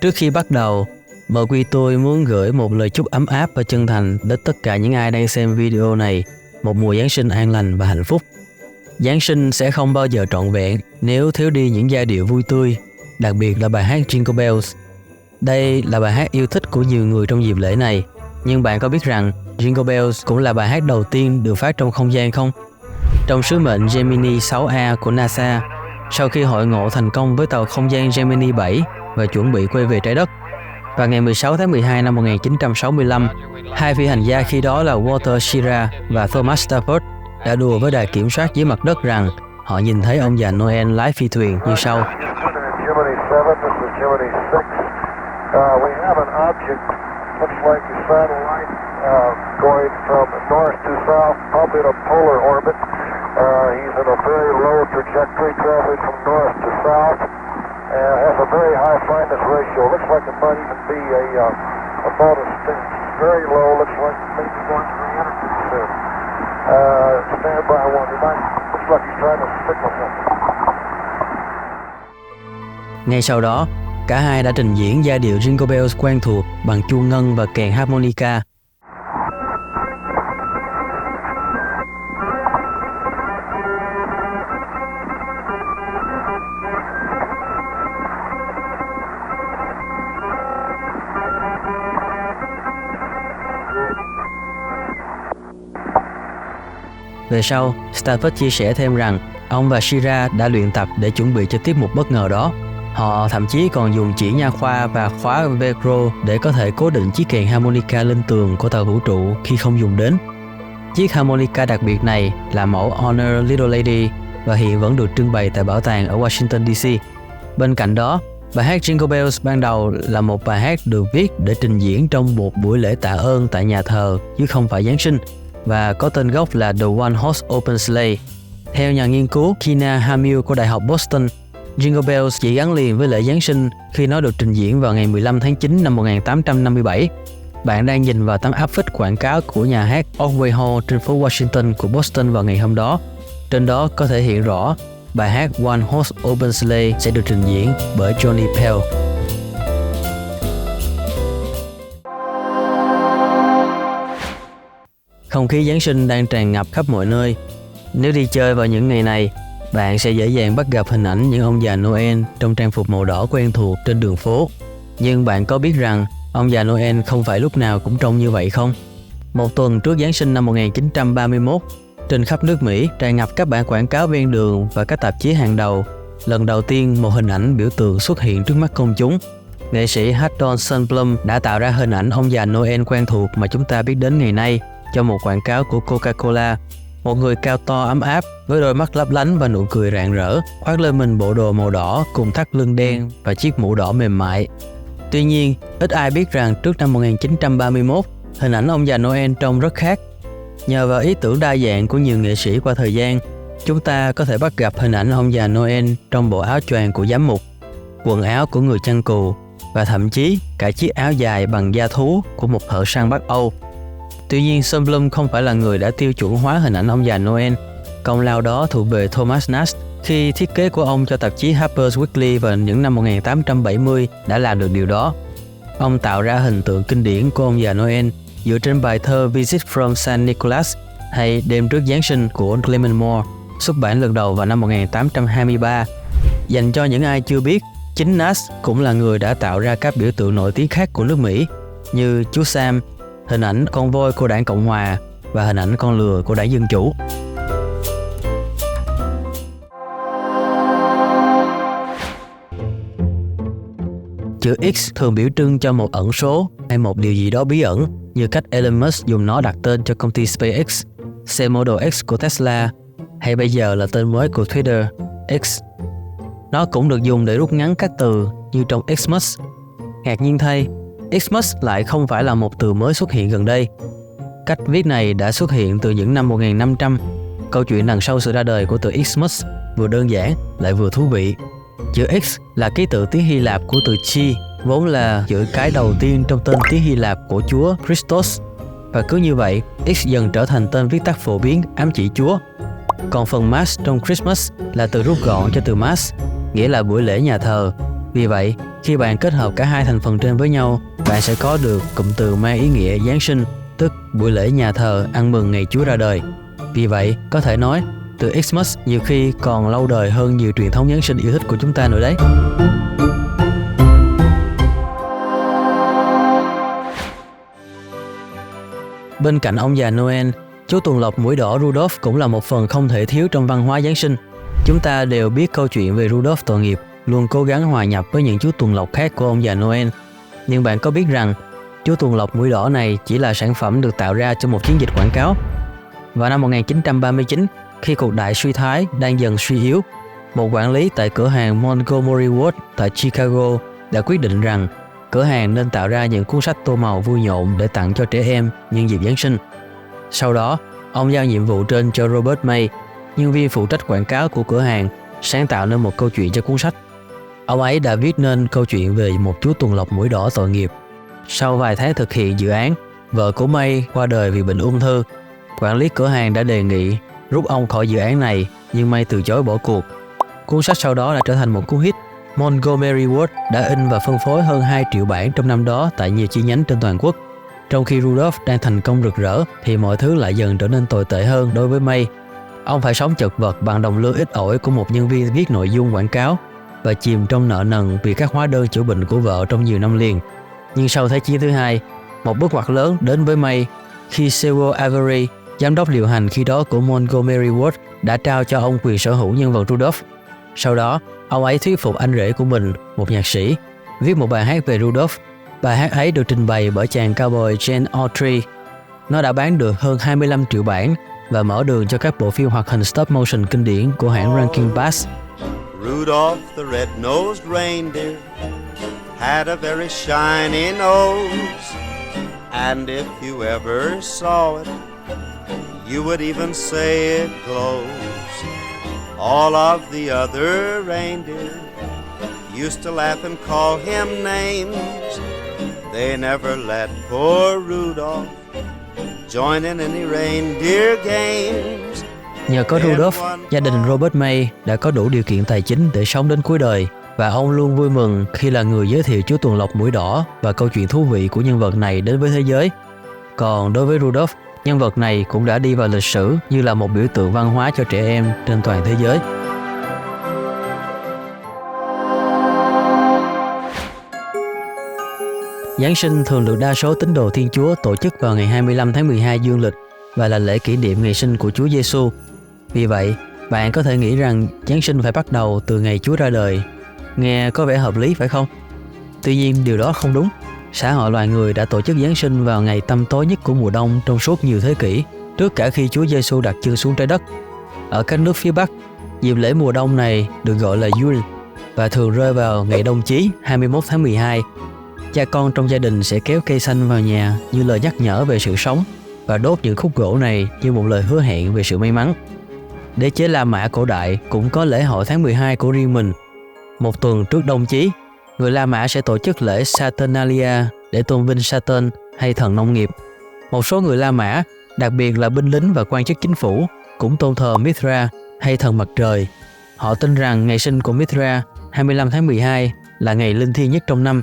Trước khi bắt đầu, Bờ Quy tôi muốn gửi một lời chúc ấm áp và chân thành đến tất cả những ai đang xem video này, một mùa Giáng sinh an lành và hạnh phúc. Giáng sinh sẽ không bao giờ trọn vẹn nếu thiếu đi những giai điệu vui tươi, đặc biệt là bài hát Jingle Bells. Đây là bài hát yêu thích của nhiều người trong dịp lễ này, nhưng bạn có biết rằng Jingle Bells cũng là bài hát đầu tiên được phát trong không gian không? Trong sứ mệnh Gemini 6A của NASA, sau khi hội ngộ thành công với tàu không gian Gemini 7 và chuẩn bị quay về trái đất, và ngày 16 tháng 12 năm 1965, hai phi hành gia khi đó là Walter Schirra và Thomas Stafford đã đùa với đài kiểm soát dưới mặt đất rằng họ nhìn thấy ông già Noel lái phi thuyền như sau. Has a very high fineness ratio. Looks like it might even be a bonus thing. Very low. Looks like maybe going 300 soon. Stand by one. Looks like he's trying to signal something. Ngay sau đó, cả hai đã trình diễn giai điệu Jingle Bells quen thuộc bằng chuông ngân và kèn harmonica. Về sau, Stafford chia sẻ thêm rằng ông và Schirra đã luyện tập để chuẩn bị cho tiết mục bất ngờ đó. Họ thậm chí còn dùng chỉ nha khoa và khóa Velcro để có thể cố định chiếc kèn harmonica lên tường của tàu vũ trụ khi không dùng đến. Chiếc harmonica đặc biệt này là mẫu Honor Little Lady và hiện vẫn được trưng bày tại bảo tàng ở Washington DC. Bên cạnh đó, bài hát Jingle Bells ban đầu là một bài hát được viết để trình diễn trong một buổi lễ tạ ơn tại nhà thờ chứ không phải Giáng sinh, và có tên gốc là The One Horse Open Sleigh. Theo nhà nghiên cứu Kina Hamill của Đại học Boston, Jingle Bells chỉ gắn liền với lễ Giáng sinh khi nó được trình diễn vào ngày 15 tháng 9 năm 1857. Bạn đang nhìn vào tấm áp phích quảng cáo của nhà hát Otway Hall trên phố Washington của Boston vào ngày hôm đó. Trên đó có thể hiện rõ bài hát One Horse Open Sleigh sẽ được trình diễn bởi Johnny Pell. Không khí Giáng sinh đang tràn ngập khắp mọi nơi. Nếu đi chơi vào những ngày này, bạn sẽ dễ dàng bắt gặp hình ảnh những ông già Noel trong trang phục màu đỏ quen thuộc trên đường phố. Nhưng bạn có biết rằng ông già Noel không phải lúc nào cũng trông như vậy không? Một tuần trước Giáng sinh năm 1931, trên khắp nước Mỹ tràn ngập các bảng quảng cáo ven đường và các tạp chí hàng đầu. Lần đầu tiên một hình ảnh biểu tượng xuất hiện trước mắt công chúng. Nghệ sĩ Haddon Sundblom đã tạo ra hình ảnh ông già Noel quen thuộc mà chúng ta biết đến ngày nay cho một quảng cáo của Coca-Cola. Một người cao to ấm áp với đôi mắt lấp lánh và nụ cười rạng rỡ, khoác lên mình bộ đồ màu đỏ cùng thắt lưng đen và chiếc mũ đỏ mềm mại. Tuy nhiên, ít ai biết rằng trước năm 1931, hình ảnh ông già Noel trông rất khác. Nhờ vào ý tưởng đa dạng của nhiều nghệ sĩ qua thời gian, chúng ta có thể bắt gặp hình ảnh ông già Noel trong bộ áo choàng của giám mục, quần áo của người chăn cừu và thậm chí cả chiếc áo dài bằng da thú của một thợ săn Bắc Âu. Tuy nhiên, Sundblom không phải là người đã tiêu chuẩn hóa hình ảnh ông già Noel. Công lao đó thuộc về Thomas Nast khi thiết kế của ông cho tạp chí Harper's Weekly vào những năm 1870 đã làm được điều đó. Ông tạo ra hình tượng kinh điển của ông già Noel dựa trên bài thơ Visit from St. Nicholas hay Đêm trước Giáng sinh của Clement Moore, xuất bản lần đầu vào năm 1823. Dành cho những ai chưa biết, chính Nast cũng là người đã tạo ra các biểu tượng nổi tiếng khác của nước Mỹ như chú Sam, hình ảnh con voi của đảng Cộng Hòa và hình ảnh con lừa của đảng Dân Chủ. Chữ X thường biểu trưng cho một ẩn số hay một điều gì đó bí ẩn, như cách Elon Musk dùng nó đặt tên cho công ty SpaceX, xe Model X của Tesla, hay bây giờ là tên mới của Twitter, X. Nó cũng được dùng để rút ngắn các từ như trong Xmas. Ngạc nhiên thay, Xmas lại không phải là một từ mới xuất hiện gần đây. Cách viết này đã xuất hiện từ những năm 1500. Câu chuyện đằng sau sự ra đời của từ Xmas vừa đơn giản lại vừa thú vị. Chữ X là ký tự tiếng Hy Lạp của từ chi, vốn là chữ cái đầu tiên trong tên tiếng Hy Lạp của Chúa Christos. Và cứ như vậy, X dần trở thành tên viết tắt phổ biến ám chỉ Chúa. Còn phần Mass trong Christmas là từ rút gọn cho từ Mass, nghĩa là buổi lễ nhà thờ. Vì vậy, khi bạn kết hợp cả hai thành phần trên với nhau, bạn sẽ có được cụm từ mang ý nghĩa Giáng sinh, tức buổi lễ nhà thờ ăn mừng ngày Chúa ra đời. Vì vậy, có thể nói, từ Xmas nhiều khi còn lâu đời hơn nhiều truyền thống Giáng sinh yêu thích của chúng ta nữa đấy. Bên cạnh ông già Noel, chú tuần lộc mũi đỏ Rudolph cũng là một phần không thể thiếu trong văn hóa Giáng sinh. Chúng ta đều biết câu chuyện về Rudolph tội nghiệp, luôn cố gắng hòa nhập với những chú tuần lộc khác của ông già Noel. Nhưng bạn có biết rằng, chú tuần lộc mũi đỏ này chỉ là sản phẩm được tạo ra trong một chiến dịch quảng cáo? Vào năm 1939, khi cuộc đại suy thoái đang dần suy yếu, một quản lý tại cửa hàng Montgomery Ward tại Chicago đã quyết định rằng cửa hàng nên tạo ra những cuốn sách tô màu vui nhộn để tặng cho trẻ em nhân dịp Giáng sinh. Sau đó, ông giao nhiệm vụ trên cho Robert May, nhân viên phụ trách quảng cáo của cửa hàng, sáng tạo nên một câu chuyện cho cuốn sách. Ông ấy đã viết nên câu chuyện về một chú tuần lộc mũi đỏ tội nghiệp. Sau vài tháng thực hiện dự án, vợ của May qua đời vì bệnh ung thư. Quản lý cửa hàng đã đề nghị rút ông khỏi dự án này, nhưng May từ chối bỏ cuộc. Cuốn sách sau đó đã trở thành một cú hit. Montgomery Ward đã in và phân phối hơn 2 triệu bản trong năm đó tại nhiều chi nhánh trên toàn quốc. Trong khi Rudolph đang thành công rực rỡ, thì mọi thứ lại dần trở nên tồi tệ hơn đối với May. Ông phải sống chật vật bằng đồng lương ít ỏi của một nhân viên viết nội dung quảng cáo và chìm trong nợ nần vì các hóa đơn chữa bệnh của vợ trong nhiều năm liền. Nhưng sau Thế chiến thứ hai, một bước ngoặt lớn đến với May khi Sewell Avery, giám đốc điều hành khi đó của Montgomery Ward, đã trao cho ông quyền sở hữu nhân vật Rudolph. Sau đó, ông ấy thuyết phục anh rể của mình, một nhạc sĩ, viết một bài hát về Rudolph. Bài hát ấy được trình bày bởi chàng cowboy Gene Autry. Nó đã bán được hơn 25 triệu bản và mở đường cho các bộ phim hoạt hình stop motion kinh điển của hãng Rankin Bass. Rudolph the red-nosed reindeer had a very shiny nose, and if you ever saw it, you would even say it glows. All of the other reindeer used to laugh and call him names. They never let poor Rudolph join in any reindeer games. Nhờ có Rudolph, gia đình Robert May đã có đủ điều kiện tài chính để sống đến cuối đời, và ông luôn vui mừng khi là người giới thiệu chú tuần lộc mũi đỏ và câu chuyện thú vị của nhân vật này đến với thế giới. Còn đối với Rudolph, nhân vật này cũng đã đi vào lịch sử như là một biểu tượng văn hóa cho trẻ em trên toàn thế giới. Giáng sinh thường được đa số tín đồ Thiên Chúa tổ chức vào ngày 25 tháng 12 dương lịch và là lễ kỷ niệm ngày sinh của Chúa Giêsu. Vì vậy, bạn có thể nghĩ rằng Giáng sinh phải bắt đầu từ ngày Chúa ra đời. Nghe có vẻ hợp lý phải không? Tuy nhiên, điều đó không đúng. Xã hội loài người đã tổ chức Giáng sinh vào ngày tăm tối nhất của mùa đông trong suốt nhiều thế kỷ, trước cả khi Chúa Giêsu đặt chân xuống trái đất. Ở các nước phía Bắc, dịp lễ mùa đông này được gọi là Yule và thường rơi vào ngày Đông Chí 21 tháng 12. Cha con trong gia đình sẽ kéo cây xanh vào nhà như lời nhắc nhở về sự sống và đốt những khúc gỗ này như một lời hứa hẹn về sự may mắn. Đế chế La Mã cổ đại cũng có lễ hội tháng 12 của riêng mình. Một tuần trước Đông Chí, người La Mã sẽ tổ chức lễ Saturnalia để tôn vinh Saturn hay thần nông nghiệp. Một số người La Mã, đặc biệt là binh lính và quan chức chính phủ, cũng tôn thờ Mithra hay thần mặt trời. Họ tin rằng ngày sinh của Mithra, 25 tháng 12, là ngày linh thiêng nhất trong năm.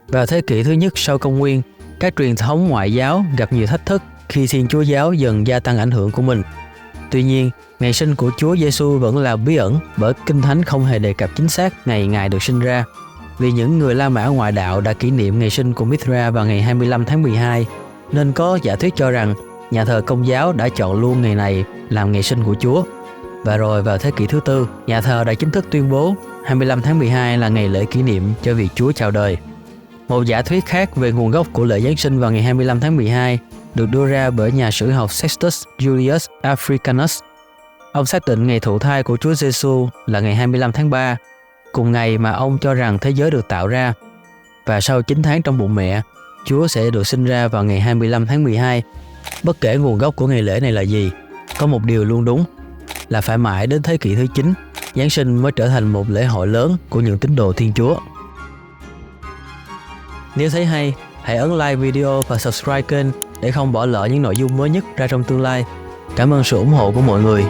Vào thế kỷ thứ nhất sau công nguyên, các truyền thống ngoại giáo gặp nhiều thách thức khi Thiên Chúa giáo dần gia tăng ảnh hưởng của mình. Tuy nhiên, ngày sinh của Chúa Giêsu vẫn là bí ẩn bởi Kinh Thánh không hề đề cập chính xác ngày Ngài được sinh ra. Vì những người La Mã ngoại đạo đã kỷ niệm ngày sinh của Mithra vào ngày 25 tháng 12, nên có giả thuyết cho rằng nhà thờ Công giáo đã chọn luôn ngày này làm ngày sinh của Chúa. Và rồi vào thế kỷ thứ tư, nhà thờ đã chính thức tuyên bố 25 tháng 12 là ngày lễ kỷ niệm cho việc Chúa chào đời. Một giả thuyết khác về nguồn gốc của lễ Giáng sinh vào ngày 25 tháng 12 được đưa ra bởi nhà sử học Sextus Julius Africanus. Ông xác định ngày thụ thai của Chúa Giêsu là ngày 25 tháng 3, cùng ngày mà ông cho rằng thế giới được tạo ra. Và sau 9 tháng trong bụng mẹ, Chúa sẽ được sinh ra vào ngày 25 tháng 12. Bất kể nguồn gốc của ngày lễ này là gì, có một điều luôn đúng, là phải mãi đến thế kỷ thứ 9, Giáng sinh mới trở thành một lễ hội lớn của những tín đồ Thiên Chúa. Nếu thấy hay, hãy ấn like video và subscribe kênh để không bỏ lỡ những nội dung mới nhất ra trong tương lai. Cảm ơn sự ủng hộ của mọi người.